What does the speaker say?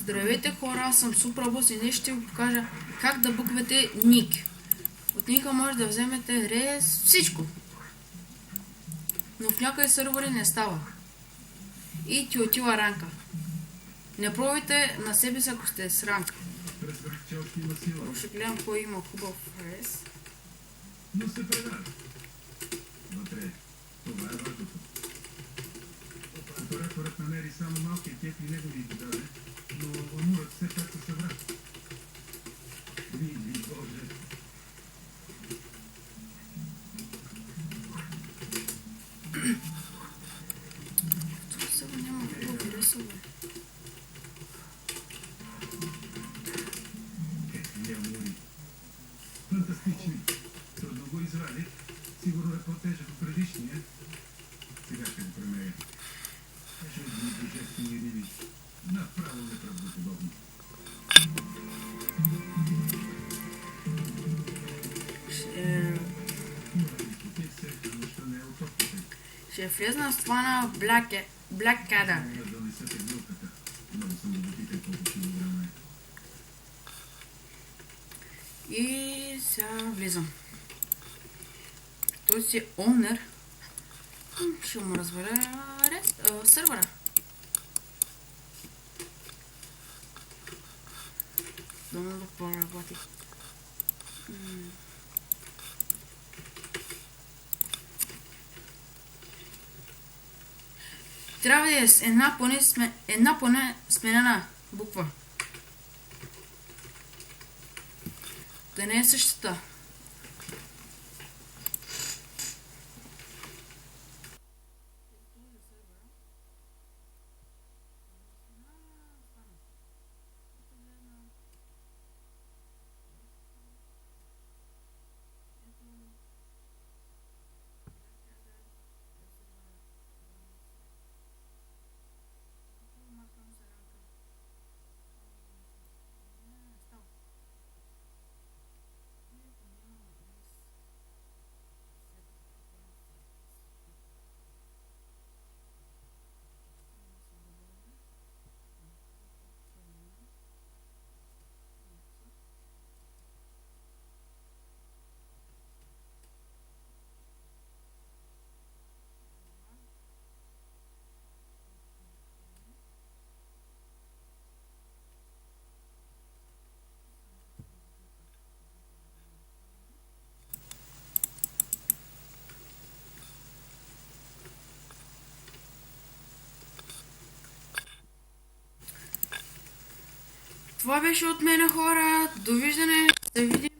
Здравейте хора, аз съм Супробос и днес ще ви покажа как да буквате ник. От ника може да вземете рез всичко. Но в някои сървъри не става. И ти отива ранка. Не пробвайте на себе си, ако сте с ранка. Ще гледам кой има хубав рез. Но се предава. Вътре, това е важното. Операторът намери само малкия кеф и него ви даде, но амурът все пак се събра. Мили Боже! Тук сега няма хубави ресове. Какви амури! Фантастични! Трудно го извадих. Сигурно е по-тежък от предишния. Сега ще го премея. Жълтни божествени риби. Направо неправдоподобно. Ще влезна с това на Black Cada. И сега влизам. Той си owner. Ще му разваля сървъра. Думам да поработи. Трябва да е с една поне сменена буква. Да не е същата. Това беше от мен, хора. Довиждане. Да видим.